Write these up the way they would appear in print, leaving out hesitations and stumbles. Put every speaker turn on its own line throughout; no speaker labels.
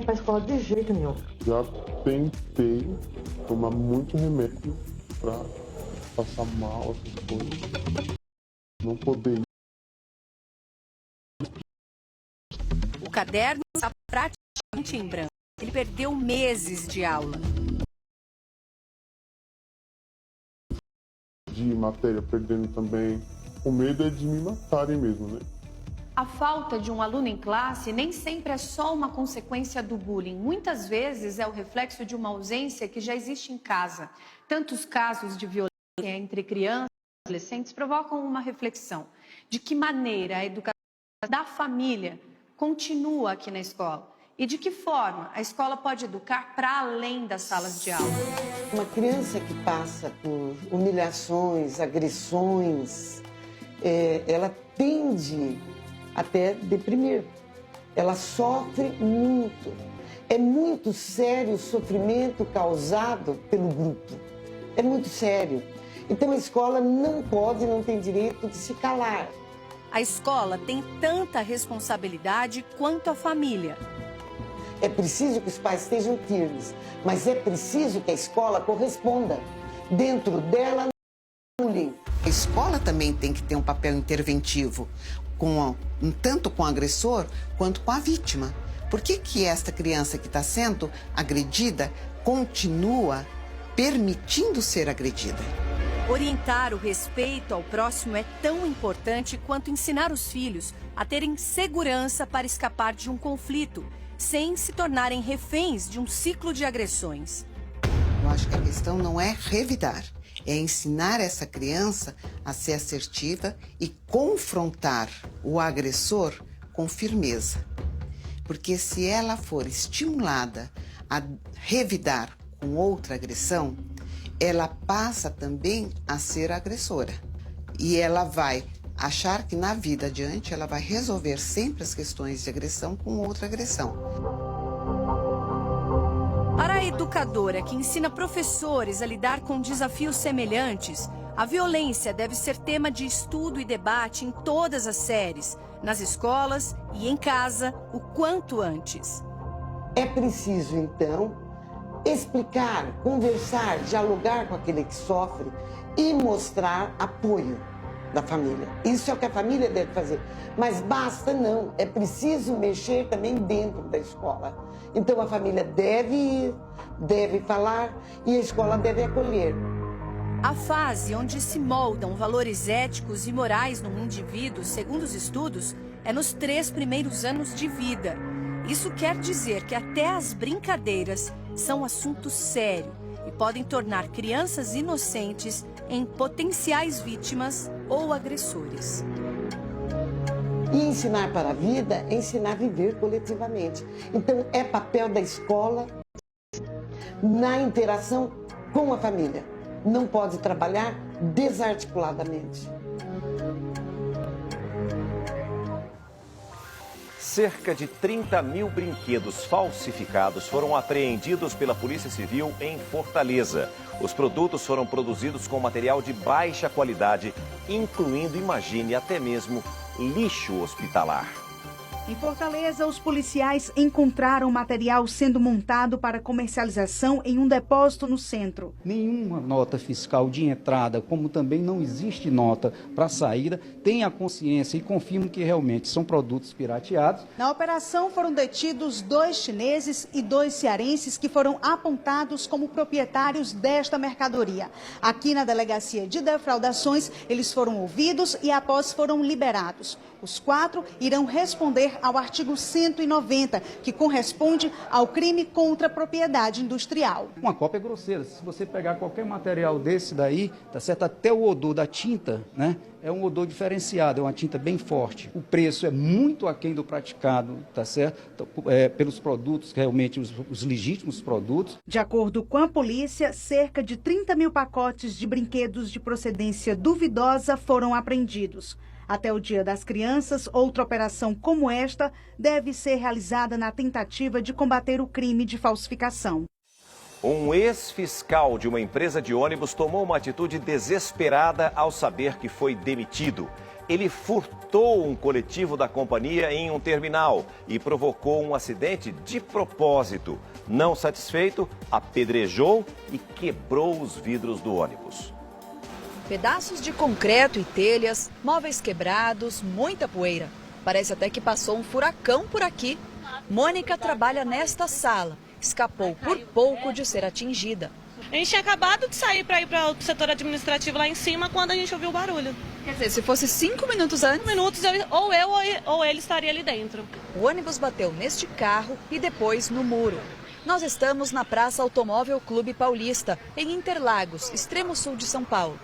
ir para a escola de jeito nenhum.
Já tentei tomar muito remédio para passar mal, essas coisas. Não poder ir.
O caderno está praticamente em branco. Ele perdeu meses de aula.
De matéria perdendo também. O medo é de me matarem mesmo, né?
A falta de um aluno em classe nem sempre é só uma consequência do bullying. Muitas vezes é o reflexo de uma ausência que já existe em casa. Tantos casos de violência entre crianças e adolescentes provocam uma reflexão. De que maneira a educação da família continua aqui na escola? E de que forma a escola pode educar para além das salas de aula?
Uma criança que passa por humilhações, agressões, ela tende até deprimir. Ela sofre muito. É muito sério o sofrimento causado pelo grupo. É muito sério. Então a escola não pode, não tem direito de se calar.
A escola tem tanta responsabilidade quanto a família.
É preciso que os pais estejam firmes, mas é preciso que a escola corresponda. Dentro dela,
a escola também tem que ter um papel interventivo, tanto com o agressor quanto com a vítima. Por que esta criança que está sendo agredida continua permitindo ser agredida?
Orientar o respeito ao próximo é tão importante quanto ensinar os filhos a terem segurança para escapar de um conflito, sem se tornarem reféns de um ciclo de agressões.
Eu acho que a questão não é revidar, é ensinar essa criança a ser assertiva e confrontar o agressor com firmeza. Porque se ela for estimulada a revidar com outra agressão, ela passa também a ser agressora. E ela vai achar que na vida adiante ela vai resolver sempre as questões de agressão com outra agressão.
Para a educadora que ensina professores a lidar com desafios semelhantes, a violência deve ser tema de estudo e debate em todas as séries, nas escolas e em casa, o quanto antes.
é preciso, então, explicar, conversar, dialogar com aquele que sofre e mostrar apoio da família. Isso é o que a família deve fazer. Mas basta não, é preciso mexer também dentro da escola. Então a família deve ir, deve falar e a escola deve acolher.
A fase onde se moldam valores éticos e morais num indivíduo, segundo os estudos, é nos 3 primeiros anos de vida. Isso quer dizer que até as brincadeiras são assunto sério e podem tornar crianças inocentes em potenciais vítimas ou agressores.
E ensinar para a vida é ensinar a viver coletivamente. Então é papel da escola na interação com a família. Não pode trabalhar desarticuladamente.
Cerca de 30 mil brinquedos falsificados foram apreendidos pela Polícia Civil em Fortaleza. Os produtos foram produzidos com material de baixa qualidade, incluindo, imagine, até mesmo lixo hospitalar.
Em Fortaleza, os policiais encontraram material sendo montado para comercialização em um depósito no centro.
Nenhuma nota fiscal de entrada, como também não existe nota para saída, tem a consciência e confirmam que realmente são produtos pirateados.
Na operação foram detidos 2 chineses e 2 cearenses que foram apontados como proprietários desta mercadoria. Aqui na Delegacia de Defraudações, eles foram ouvidos e após foram liberados. Os 4 irão responder ao artigo 190, que corresponde ao crime contra a propriedade industrial.
Uma cópia grosseira. Se você pegar qualquer material desse daí, tá certo? Até o odor da tinta, né? É um odor diferenciado, é uma tinta bem forte. O preço é muito aquém do praticado, tá certo? Pelos produtos, realmente os legítimos produtos.
De acordo com a polícia, cerca de 30 mil pacotes de brinquedos de procedência duvidosa foram apreendidos. Até o Dia das Crianças, outra operação como esta deve ser realizada na tentativa de combater o crime de falsificação.
Um ex-fiscal de uma empresa de ônibus tomou uma atitude desesperada ao saber que foi demitido. Ele furtou um coletivo da companhia em um terminal e provocou um acidente de propósito. Não satisfeito, apedrejou e quebrou os vidros do ônibus.
Pedaços de concreto e telhas, móveis quebrados, muita poeira. Parece até que passou um furacão por aqui. Mônica trabalha nesta sala. Escapou por pouco de ser atingida.
A gente tinha acabado de sair para ir para o setor administrativo lá em cima quando a gente ouviu o barulho.
Quer dizer, se fosse 5 minutos antes...
5 minutos, ou ele estaria ali dentro.
O ônibus bateu neste carro e depois no muro. Nós estamos na Praça Automóvel Clube Paulista, em Interlagos, extremo sul de São Paulo.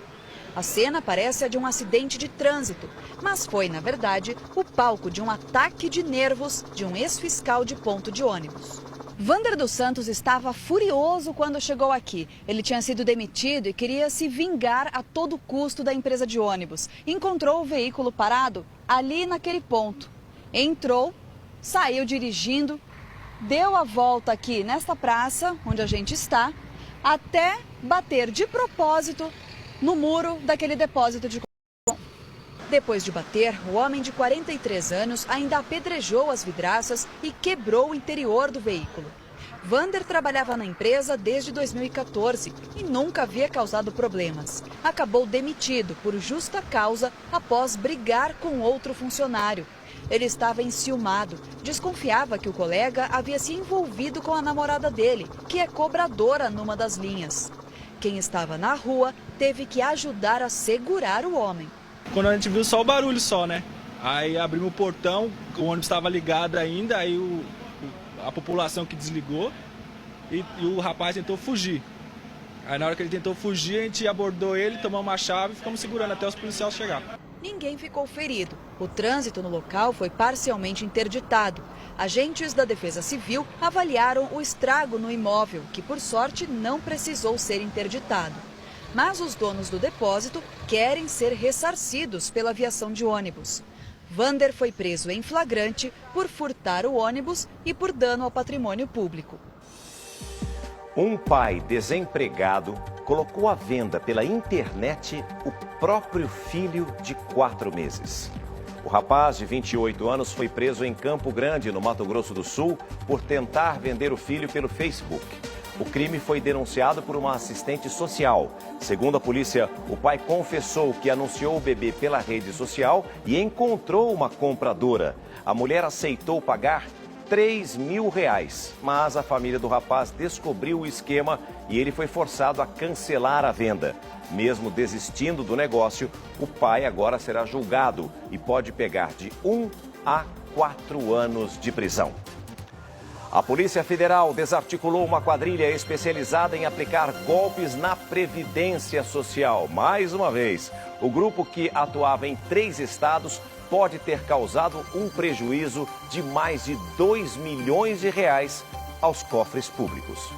A cena parece a de um acidente de trânsito, mas foi, na verdade, o palco de um ataque de nervos de um ex-fiscal de ponto de ônibus. Vander dos Santos estava furioso quando chegou aqui. Ele tinha sido demitido e queria se vingar a todo custo da empresa de ônibus. Encontrou o veículo parado ali naquele ponto. Entrou, saiu dirigindo, deu a volta aqui nesta praça, onde a gente está, até bater de propósito no muro daquele depósito de combustível. Depois de bater, o homem de 43 anos ainda apedrejou as vidraças e quebrou o interior do veículo. Vander trabalhava na empresa desde 2014 e nunca havia causado problemas. Acabou demitido por justa causa após brigar com outro funcionário. Ele estava enciumado, desconfiava que o colega havia se envolvido com a namorada dele, que é cobradora numa das linhas. Quem estava na rua teve que ajudar a segurar o homem.
Quando a gente viu só o barulho só, né? Aí abrimos o portão, o ônibus estava ligado ainda, aí a população que desligou e o rapaz tentou fugir. Aí na hora que ele tentou fugir, a gente abordou ele, tomamos uma chave e ficamos segurando até os policiais chegarem.
Ninguém ficou ferido. O trânsito no local foi parcialmente interditado. Agentes da Defesa Civil avaliaram o estrago no imóvel, que por sorte não precisou ser interditado. Mas os donos do depósito querem ser ressarcidos pela aviação de ônibus. Vander foi preso em flagrante por furtar o ônibus e por dano ao patrimônio público.
Um pai desempregado colocou à venda pela internet o próprio filho de 4 meses. O rapaz de 28 anos foi preso em Campo Grande, no Mato Grosso do Sul, por tentar vender o filho pelo Facebook. O crime foi denunciado por uma assistente social. Segundo a polícia, o pai confessou que anunciou o bebê pela rede social e encontrou uma compradora. A mulher aceitou pagar R$3.000, mas a família do rapaz descobriu o esquema e ele foi forçado a cancelar a venda. Mesmo desistindo do negócio, o pai agora será julgado e pode pegar de 1 a 4 anos de prisão. A Polícia Federal desarticulou uma quadrilha especializada em aplicar golpes na Previdência Social. Mais uma vez, o grupo que atuava em 3 estados pode ter causado um prejuízo de mais de R$2 milhões aos cofres públicos.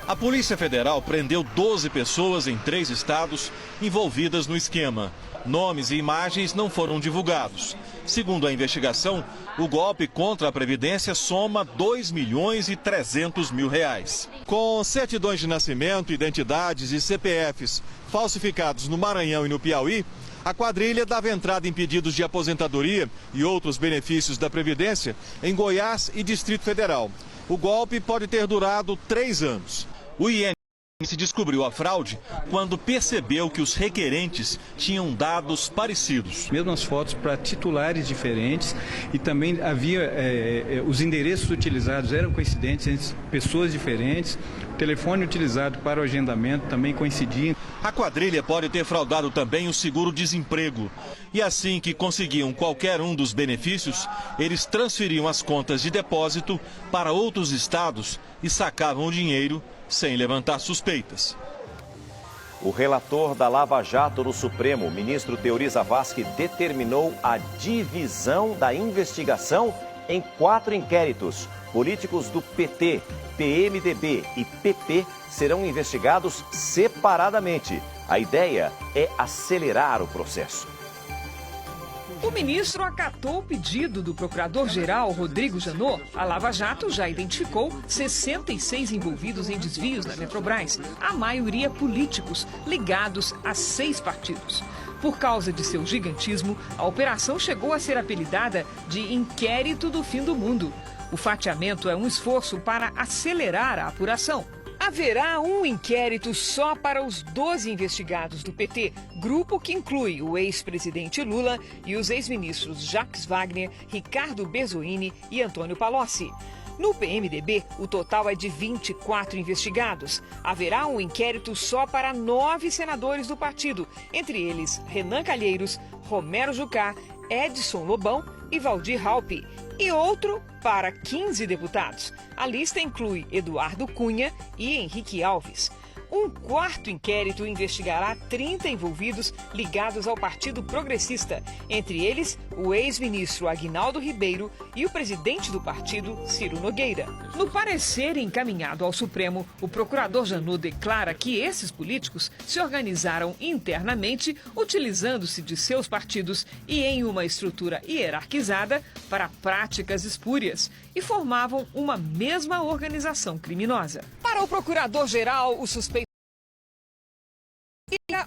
A Polícia Federal prendeu 12 pessoas em 3 estados envolvidas no esquema. Nomes e imagens não foram divulgados. Segundo a investigação, o golpe contra a Previdência soma R$2.300.000. Com certidões de nascimento, identidades e CPFs falsificados no Maranhão e no Piauí, a quadrilha dava entrada em pedidos de aposentadoria e outros benefícios da Previdência em Goiás e Distrito Federal. O golpe pode ter durado 3 anos. O INSS descobriu a fraude quando percebeu que os requerentes tinham dados parecidos.
Mesmas fotos para titulares diferentes e também havia os endereços utilizados eram coincidentes entre pessoas diferentes. O telefone utilizado para o agendamento também coincidia.
A quadrilha pode ter fraudado também o seguro-desemprego. E assim que conseguiam qualquer um dos benefícios, eles transferiam as contas de depósito para outros estados e sacavam o dinheiro sem levantar suspeitas.
O relator da Lava Jato no Supremo, o ministro Teori Zavascki, determinou a divisão da investigação em 4 inquéritos. Políticos do PT, PMDB e PP serão investigados separadamente. A ideia é acelerar o processo.
O ministro acatou o pedido do procurador-geral Rodrigo Janot. A Lava Jato já identificou 66 envolvidos em desvios da Eletrobras, a maioria políticos ligados a 6 partidos. Por causa de seu gigantismo, a operação chegou a ser apelidada de Inquérito do Fim do Mundo. O fatiamento é um esforço para acelerar a apuração. Haverá um inquérito só para os 12 investigados do PT, grupo que inclui o ex-presidente Lula e os ex-ministros Jacques Wagner, Ricardo Bezoini e Antônio Palocci. No PMDB, o total é de 24 investigados. Haverá um inquérito só para 9 senadores do partido, entre eles Renan Calheiros, Romero Jucá, Edson Lobão e Valdir Raupi, e outro para 15 deputados. A lista inclui Eduardo Cunha e Henrique Alves. Um quarto inquérito investigará 30 envolvidos ligados ao Partido Progressista, entre eles o ex-ministro Aguinaldo Ribeiro e o presidente do partido, Ciro Nogueira. No parecer encaminhado ao Supremo, o procurador Janot declara que esses políticos se organizaram internamente, utilizando-se de seus partidos e em uma estrutura hierarquizada para práticas espúrias, e formavam uma mesma organização criminosa. Para o procurador-geral, o suspeito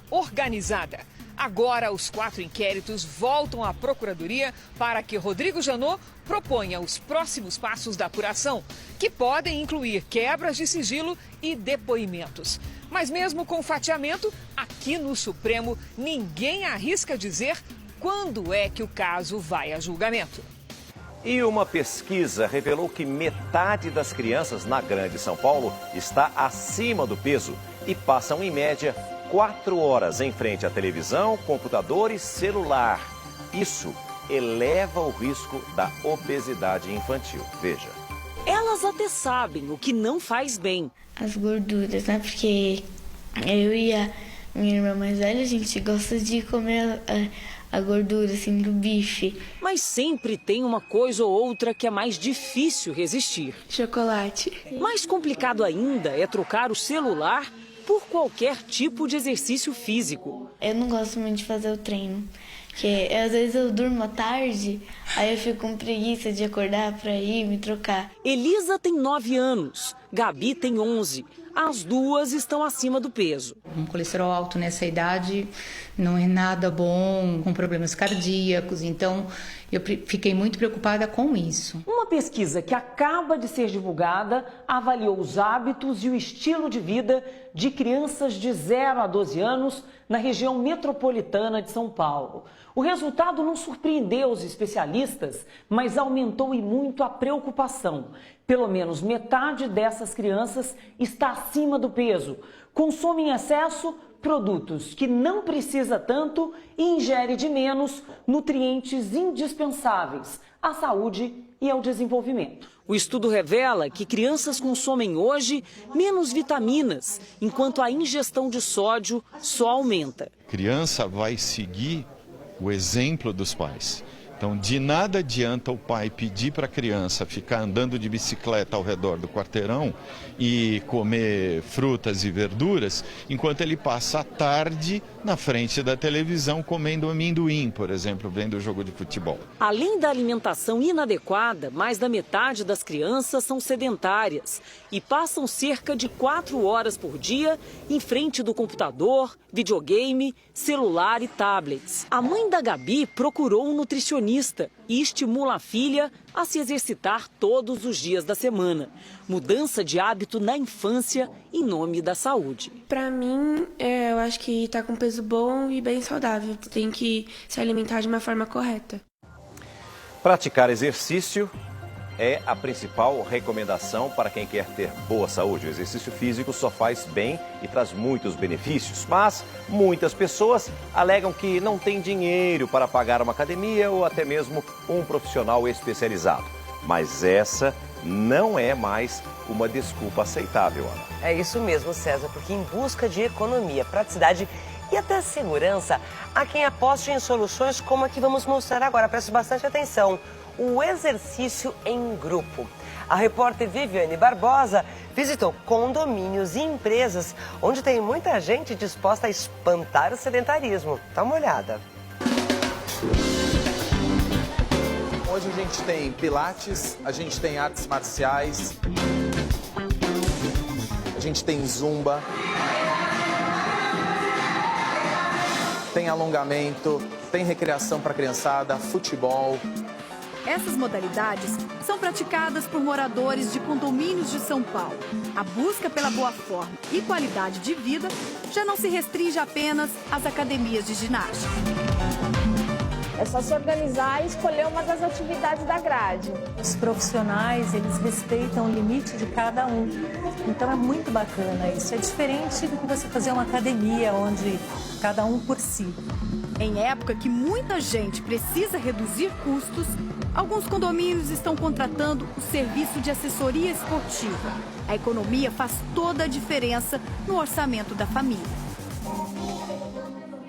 organizada. Agora, os 4 inquéritos voltam à Procuradoria para que Rodrigo Janot proponha os próximos passos da apuração, que podem incluir quebras de sigilo e depoimentos. Mas mesmo com o fatiamento, aqui no Supremo, ninguém arrisca dizer quando é que o caso vai a julgamento.
E uma pesquisa revelou que metade das crianças na Grande São Paulo está acima do peso e passam, em média, 4 horas em frente à televisão, computador e celular. Isso eleva o risco da obesidade infantil. Veja.
Elas até sabem o que não faz bem.
As gorduras, né? Porque eu e a minha irmã mais velha, a gente gosta de comer a gordura, assim, do bife.
Mas sempre tem uma coisa ou outra que é mais difícil resistir.
Chocolate.
Mais complicado ainda é trocar o celular por qualquer tipo de exercício físico.
Eu não gosto muito de fazer o treino, porque às vezes eu durmo à tarde, aí eu fico com preguiça de acordar para ir me trocar.
Elisa tem 9 anos, Gabi tem 11. As duas estão acima do peso.
Um colesterol alto nessa idade não é nada bom, com problemas cardíacos, então eu fiquei muito preocupada com isso.
Uma pesquisa que acaba de ser divulgada avaliou os hábitos e o estilo de vida de crianças de 0 a 12 anos na região metropolitana de São Paulo. O resultado não surpreendeu os especialistas, mas aumentou e muito a preocupação. Pelo menos metade dessas crianças está acima do peso, consome em excesso produtos que não precisa tanto e ingere de menos nutrientes indispensáveis à saúde e ao desenvolvimento. O estudo revela que crianças consomem hoje menos vitaminas, enquanto a ingestão de sódio só aumenta.
A criança vai seguir o exemplo dos pais. Então, de nada adianta o pai pedir para a criança ficar andando de bicicleta ao redor do quarteirão e comer frutas e verduras, enquanto ele passa a tarde na frente da televisão comendo amendoim, por exemplo, vendo o jogo de futebol.
Além da alimentação inadequada, mais da metade das crianças são sedentárias e passam cerca de 4 horas por dia em frente do computador, videogame, celular e tablets. A mãe da Gabi procurou um nutricionista e estimula a filha a se exercitar todos os dias da semana. Mudança de hábito na infância em nome da saúde.
Para mim, eu acho que tá com peso bom e bem saudável. Tem que se alimentar de uma forma correta.
Praticar exercício é a principal recomendação para quem quer ter boa saúde. O exercício físico só faz bem e traz muitos benefícios, mas muitas pessoas alegam que não têm dinheiro para pagar uma academia ou até mesmo um profissional especializado. Mas essa não é mais uma desculpa aceitável, Ana.
É isso mesmo, César, porque em busca de economia, praticidade e até segurança, há quem aposte em soluções como a que vamos mostrar agora. Preste bastante atenção. O exercício em grupo. A repórter Viviane Barbosa visitou condomínios e empresas onde tem muita gente disposta a espantar o sedentarismo. Dá uma olhada.
Hoje a gente tem pilates, a gente tem artes marciais, a gente tem zumba. tem alongamento, tem recreação para criançada, futebol.
Essas modalidades são praticadas por moradores de condomínios de São Paulo. A busca pela boa forma e qualidade de vida já não se restringe apenas às academias de ginástica.
É só se organizar e escolher uma das atividades da grade.
Os profissionais, eles respeitam o limite de cada um. Então é muito bacana isso. É diferente do que você fazer uma academia, onde cada um por si.
Em época que muita gente precisa reduzir custos, alguns condomínios estão contratando o serviço de assessoria esportiva. A economia faz toda a diferença no orçamento da família.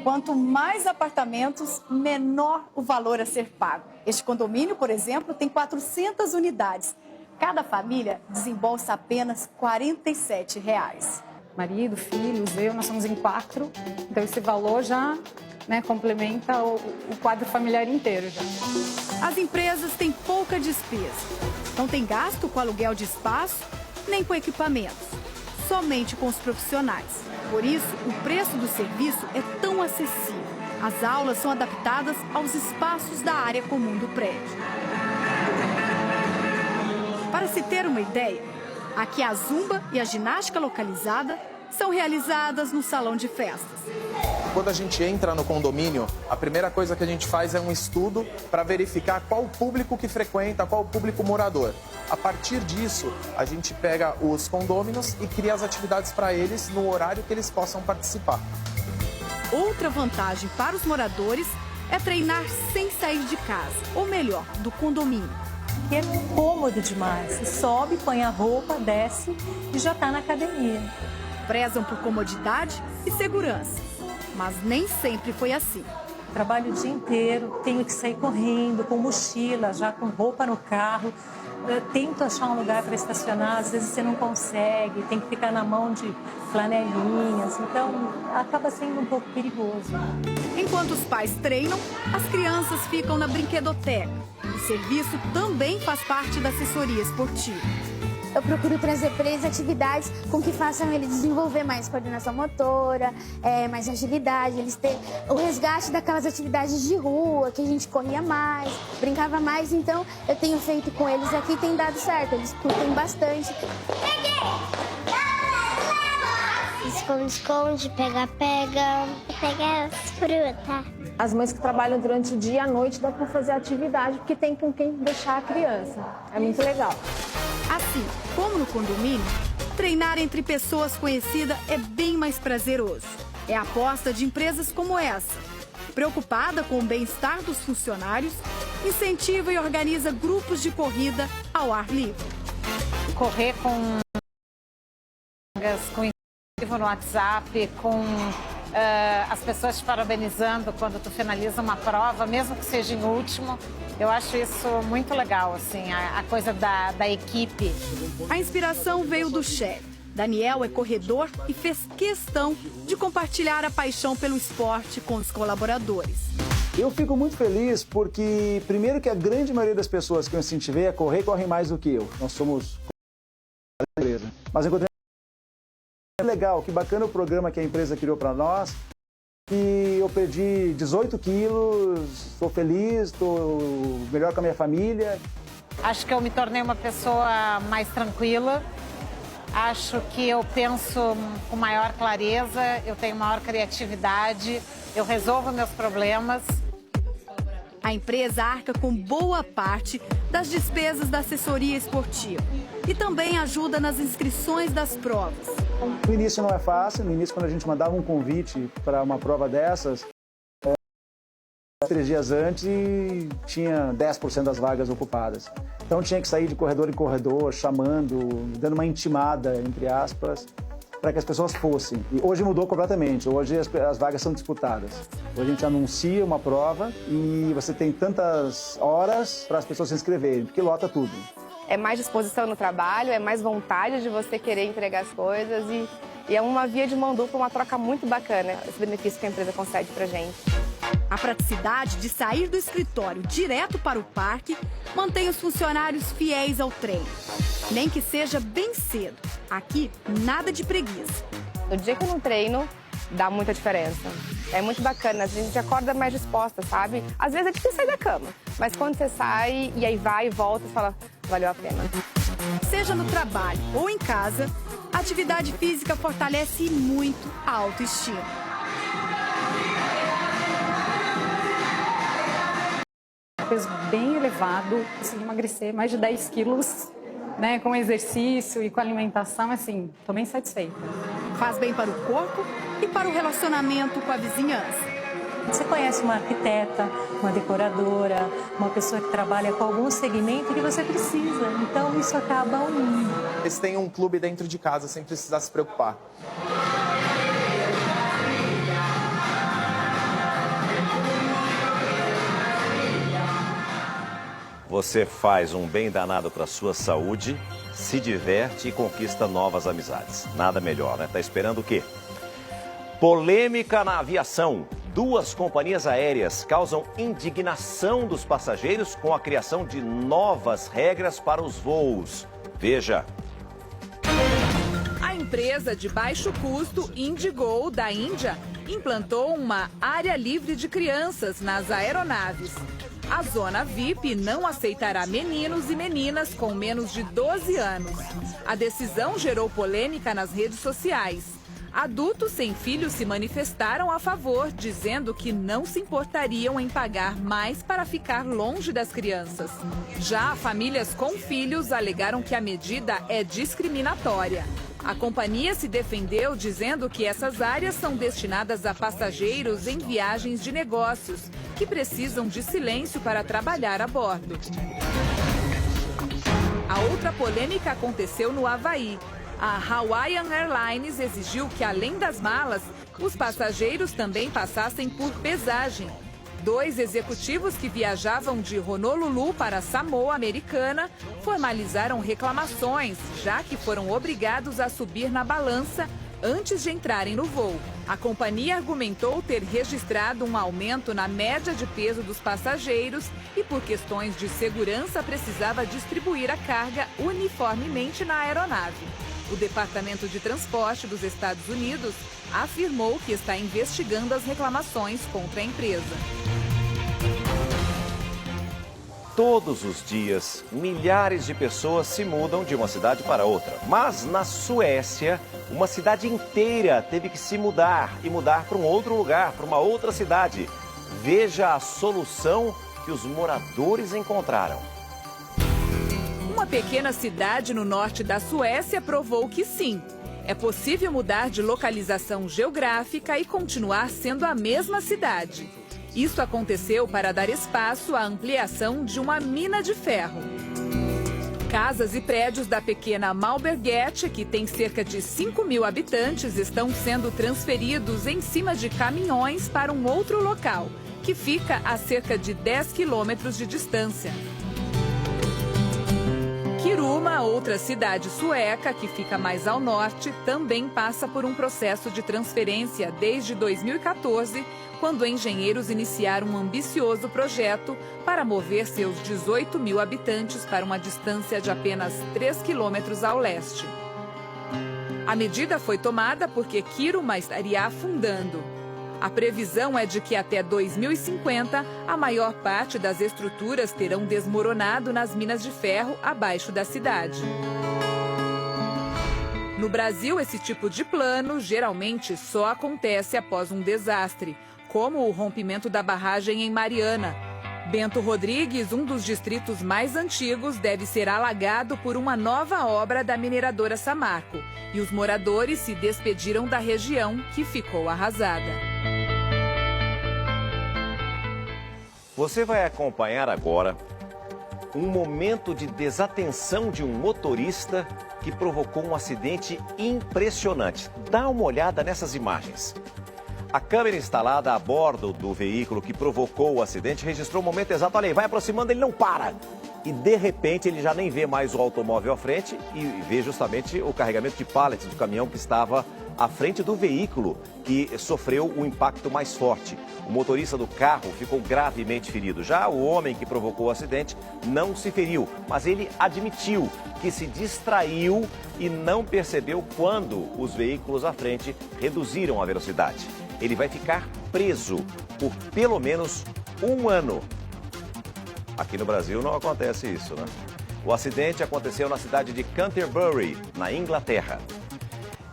Quanto mais apartamentos, menor o valor a ser pago. Este condomínio, por exemplo, tem 400 unidades. Cada família desembolsa apenas R$ 47.
Marido, filhos, eu, nós somos em 4. Então esse valor já complementa o quadro familiar inteiro. Já.
As empresas têm pouca despesa. Não tem gasto com aluguel de espaço, nem com equipamentos. Somente com os profissionais. Por isso, o preço do serviço é tão acessível. As aulas são adaptadas aos espaços da área comum do prédio. Para se ter uma ideia, aqui a zumba e a ginástica localizada são realizadas no salão de festas.
Quando a gente entra no condomínio, a primeira coisa que a gente faz é um estudo para verificar qual o público que frequenta, qual o público morador. A partir disso, a gente pega os condôminos e cria as atividades para eles no horário que eles possam participar.
Outra vantagem para os moradores é treinar sem sair de casa, ou melhor, do condomínio.
Que é cômodo demais. Você sobe, põe a roupa, desce e já está na academia.
Prezam por comodidade e segurança, mas nem sempre foi assim.
Trabalho o dia inteiro, tenho que sair correndo, com mochila, já com roupa no carro. Eu tento achar um lugar para estacionar, às vezes você não consegue, tem que ficar na mão de flanelinhas, então acaba sendo um pouco perigoso.
Enquanto os pais treinam, as crianças ficam na brinquedoteca. O serviço também faz parte da assessoria esportiva.
Eu procuro trazer para eles atividades com que façam eles desenvolver mais coordenação motora, mais agilidade, eles terem o resgate daquelas atividades de rua, que a gente corria mais, brincava mais. Então, eu tenho feito com eles aqui, tem dado certo, eles curtem bastante.
Esconde-esconde, pega-pega, pegar as frutas.
As mães que trabalham durante o dia e a noite dá para fazer atividade, porque tem com quem deixar a criança. É muito legal.
Assim, como no condomínio, treinar entre pessoas conhecidas é bem mais prazeroso. É a aposta de empresas como essa. Preocupada com o bem-estar dos funcionários, incentiva e organiza grupos de corrida ao ar livre.
Correr com no WhatsApp, com as pessoas te parabenizando quando tu finaliza uma prova, mesmo que seja em último. Eu acho isso muito legal, assim, a coisa da equipe.
A inspiração veio do chefe. Daniel é corredor e fez questão de compartilhar a paixão pelo esporte com os colaboradores.
Eu fico muito feliz porque, primeiro, que a grande maioria das pessoas que eu incentivei a correr, correm mais do que eu. Nós somos empresa. Mas encontrei legal, que bacana o programa que a empresa criou para nós. E eu perdi 18 quilos, estou feliz, estou melhor com a minha família.
Acho que eu me tornei uma pessoa mais tranquila. Acho que eu penso com maior clareza, eu tenho maior criatividade, eu resolvo meus problemas.
A empresa arca com boa parte das despesas da assessoria esportiva e também ajuda nas inscrições das provas.
No início não é fácil, no início quando a gente mandava um convite para uma prova dessas, 3 dias antes e tinha 10% das vagas ocupadas. Então tinha que sair de corredor em corredor, chamando, dando uma intimada, entre aspas, para que as pessoas fossem. E hoje mudou completamente, hoje as vagas são disputadas. Hoje a gente anuncia uma prova e você tem tantas horas para as pessoas se inscreverem, porque lota tudo.
É mais disposição no trabalho, é mais vontade de você querer entregar as coisas e é uma via de mão dupla, uma troca muito bacana, esse benefício que a empresa concede pra gente.
A praticidade de sair do escritório direto para o parque mantém os funcionários fiéis ao treino. Nem que seja bem cedo. Aqui, nada de preguiça.
No dia que eu não treino, dá muita diferença. É muito bacana, a gente acorda mais disposta, sabe? Às vezes é difícil sair da cama, mas quando você sai e aí vai e volta, você fala, valeu a pena.
Seja no trabalho ou em casa, a atividade física fortalece muito a autoestima.
Peso bem elevado, consegui emagrecer mais de 10 quilos, né, com exercício e com alimentação, assim, estou bem satisfeita.
Faz bem para o corpo e para o relacionamento com a vizinhança.
Você conhece uma arquiteta, uma decoradora, uma pessoa que trabalha com algum segmento que você precisa. Então, isso acaba unindo.
Eles têm um clube dentro de casa sem precisar se preocupar.
Você faz um bem danado para a sua saúde, se diverte e conquista novas amizades. Nada melhor, né? Tá esperando o quê? Polêmica na aviação. 2 companhias aéreas causam indignação dos passageiros com a criação de novas regras para os voos. Veja.
A empresa de baixo custo IndiGo, da Índia, implantou uma área livre de crianças nas aeronaves. A zona VIP não aceitará meninos e meninas com menos de 12 anos. A decisão gerou polêmica nas redes sociais. Adultos sem filhos se manifestaram a favor, dizendo que não se importariam em pagar mais para ficar longe das crianças. Já famílias com filhos alegaram que a medida é discriminatória. A companhia se defendeu dizendo que essas áreas são destinadas a passageiros em viagens de negócios, que precisam de silêncio para trabalhar a bordo. A outra polêmica aconteceu no Havaí. A Hawaiian Airlines exigiu que, além das malas, os passageiros também passassem por pesagem. 2 executivos que viajavam de Honolulu para Samoa Americana formalizaram reclamações, já que foram obrigados a subir na balança antes de entrarem no voo. A companhia argumentou ter registrado um aumento na média de peso dos passageiros e, por questões de segurança, precisava distribuir a carga uniformemente na aeronave. O Departamento de Transporte dos Estados Unidos afirmou que está investigando as reclamações contra a empresa.
Todos os dias, milhares de pessoas se mudam de uma cidade para outra. Mas na Suécia, uma cidade inteira teve que se mudar e mudar para um outro lugar, para uma outra cidade. Veja a solução que os moradores encontraram.
Uma pequena cidade no norte da Suécia provou que sim, é possível mudar de localização geográfica e continuar sendo a mesma cidade. Isso aconteceu para dar espaço à ampliação de uma mina de ferro. Casas e prédios da pequena Malberget, que tem cerca de 5.000 habitantes, estão sendo transferidos em cima de caminhões para um outro local, que fica a cerca de 10 quilômetros de distância. Kiruna, outra cidade sueca que fica mais ao norte, também passa por um processo de transferência desde 2014, quando engenheiros iniciaram um ambicioso projeto para mover seus 18.000 habitantes para uma distância de apenas 3 quilômetros ao leste. A medida foi tomada porque Kiruna estaria afundando. A previsão é de que até 2050, a maior parte das estruturas terão desmoronado nas minas de ferro abaixo da cidade. No Brasil, esse tipo de plano geralmente só acontece após um desastre, como o rompimento da barragem em Mariana. Bento Rodrigues, um dos distritos mais antigos, deve ser alagado por uma nova obra da mineradora Samarco. E os moradores se despediram da região, que ficou arrasada.
Você vai acompanhar agora um momento de desatenção de um motorista que provocou um acidente impressionante. Dá uma olhada nessas imagens. A câmera instalada a bordo do veículo que provocou o acidente registrou o momento exato. Olha aí, vai aproximando, ele não para. E de repente ele já nem vê mais o automóvel à frente e vê justamente o carregamento de pallets do caminhão que estava à frente do veículo que sofreu o impacto mais forte. O motorista do carro ficou gravemente ferido. Já o homem que provocou o acidente não se feriu, mas ele admitiu que se distraiu e não percebeu quando os veículos à frente reduziram a velocidade. Ele vai ficar preso por pelo menos 1 ano. Aqui no Brasil não acontece isso, né? O acidente aconteceu na cidade de Canterbury, na Inglaterra.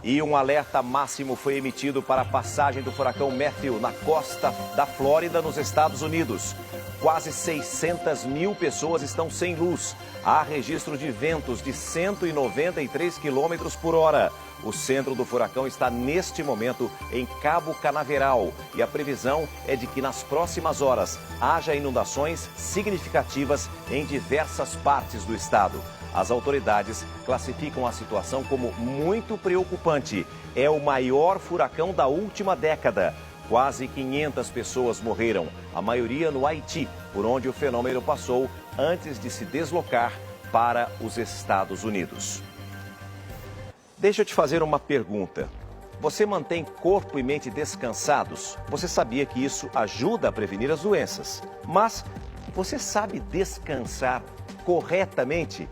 E um alerta máximo foi emitido para a passagem do furacão Matthew na costa da Flórida, nos Estados Unidos. Quase 600 mil pessoas estão sem luz. Há registro de ventos de 193 quilômetros por hora. O centro do furacão está neste momento em Cabo Canaveral e a previsão é de que nas próximas horas haja inundações significativas em diversas partes do estado. As autoridades classificam a situação como muito preocupante. É o maior furacão da última década. Quase 500 pessoas morreram, a maioria no Haiti, por onde o fenômeno passou antes de se deslocar para os Estados Unidos. Deixa eu te fazer uma pergunta. Você mantém corpo e mente descansados? Você sabia que isso ajuda a prevenir as doenças. Mas você sabe descansar corretamente?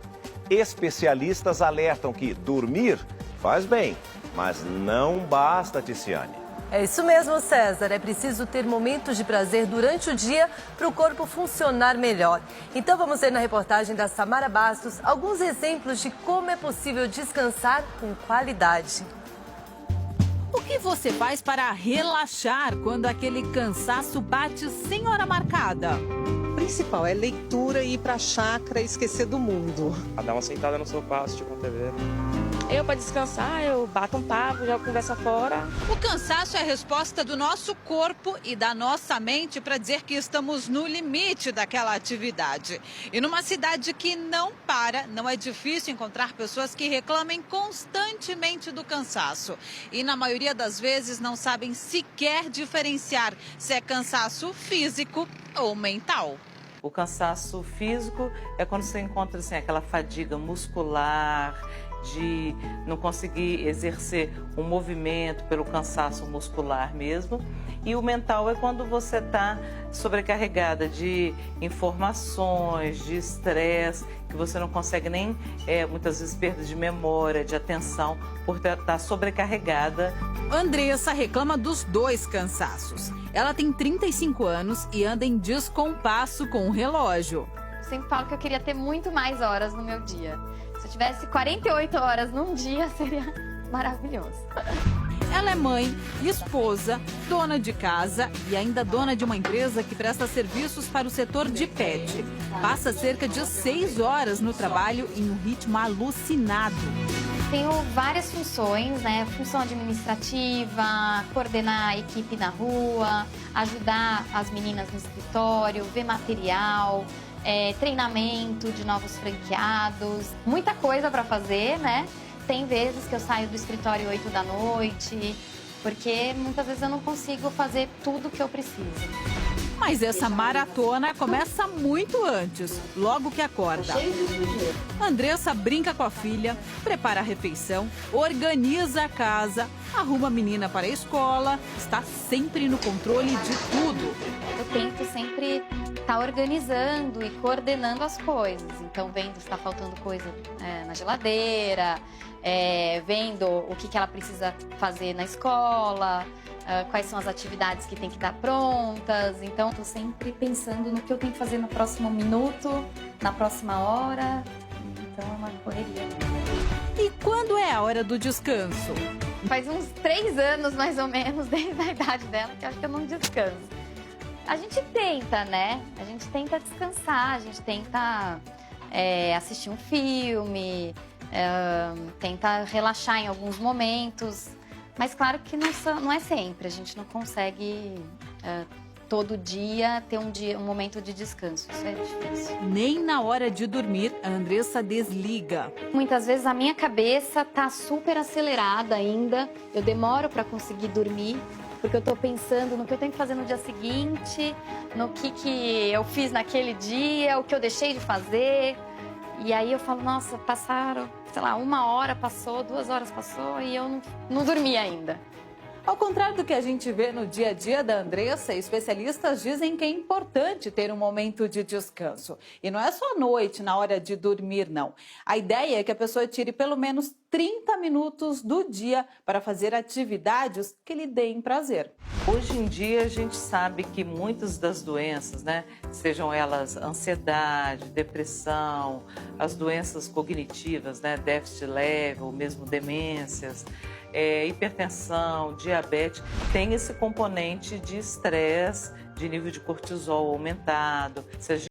Especialistas alertam que dormir faz bem, mas não basta, Ticiane.
É isso mesmo, César. É preciso ter momentos de prazer durante o dia para o corpo funcionar melhor. Então vamos ver na reportagem da Samara Bastos alguns exemplos de como é possível descansar com qualidade.
O que você faz para relaxar quando aquele cansaço bate sem hora marcada?
O principal é leitura e ir pra chácara e esquecer do mundo.
Dar uma sentada no sofá, assistir uma TV.
Eu, para descansar, eu bato um papo, jogo conversa fora.
O cansaço é a resposta do nosso corpo e da nossa mente para dizer que estamos no limite daquela atividade. E numa cidade que não para, não é difícil encontrar pessoas que reclamem constantemente do cansaço. E na maioria das vezes não sabem sequer diferenciar se é cansaço físico ou mental.
O cansaço físico é quando você encontra assim, aquela fadiga muscular, de não conseguir exercer um movimento pelo cansaço muscular mesmo. E o mental é quando você está sobrecarregada de informações, de estresse, que você não consegue nem, muitas vezes, perda de memória, de atenção, por estar sobrecarregada.
Andressa reclama dos dois cansaços. Ela tem 35 anos e anda em descompasso com o relógio.
Eu sempre falo que eu queria ter muito mais horas no meu dia. Se eu tivesse 48 horas num dia, seria maravilhoso.
Ela é mãe, esposa, dona de casa e ainda dona de uma empresa que presta serviços para o setor de pet. Passa cerca de 6 horas no trabalho em um ritmo alucinado.
Tenho várias funções, né? Função administrativa, coordenar a equipe na rua, ajudar as meninas no escritório, ver material, treinamento de novos franqueados, muita coisa para fazer, né? Tem vezes que eu saio do escritório 8 da noite, porque muitas vezes eu não consigo fazer tudo o que eu preciso.
Mas essa maratona começa muito antes, logo que acorda. Andressa brinca com a filha, prepara a refeição, organiza a casa, arruma a menina para a escola, está sempre no controle de tudo.
Eu tento sempre estar organizando e coordenando as coisas. Então, vendo se está faltando coisa na geladeira, vendo o que ela precisa fazer na escola, quais são as atividades que tem que estar prontas. Então, estou sempre pensando no que eu tenho que fazer no próximo minuto, na próxima hora. Então, é uma correria.
E quando é a hora do descanso?
Faz uns 3 anos, mais ou menos, desde a idade dela, que eu acho que eu não descanso. A gente tenta, né? A gente tenta descansar, a gente tenta assistir um filme, tenta relaxar em alguns momentos. Mas claro que não é sempre, a gente não consegue todo dia ter um momento de descanso, isso é difícil.
Nem na hora de dormir, a Andressa desliga.
Muitas vezes a minha cabeça tá super acelerada ainda, eu demoro para conseguir dormir, porque eu tô pensando no que eu tenho que fazer no dia seguinte, no que eu fiz naquele dia, o que eu deixei de fazer. E aí eu falo, nossa, passaram, sei lá, 1 hora passou, 2 horas passou e eu não dormi ainda.
Ao contrário do que a gente vê no dia a dia da Andressa, especialistas dizem que é importante ter um momento de descanso. E não é só à noite, na hora de dormir, não. A ideia é que a pessoa tire pelo menos 30 minutos do dia para fazer atividades que lhe deem prazer.
Hoje em dia a gente sabe que muitas das doenças, né, sejam elas ansiedade, depressão, as doenças cognitivas, né, déficit leve ou mesmo demências, hipertensão, diabetes, tem esse componente de estresse, de nível de cortisol aumentado. Se a gente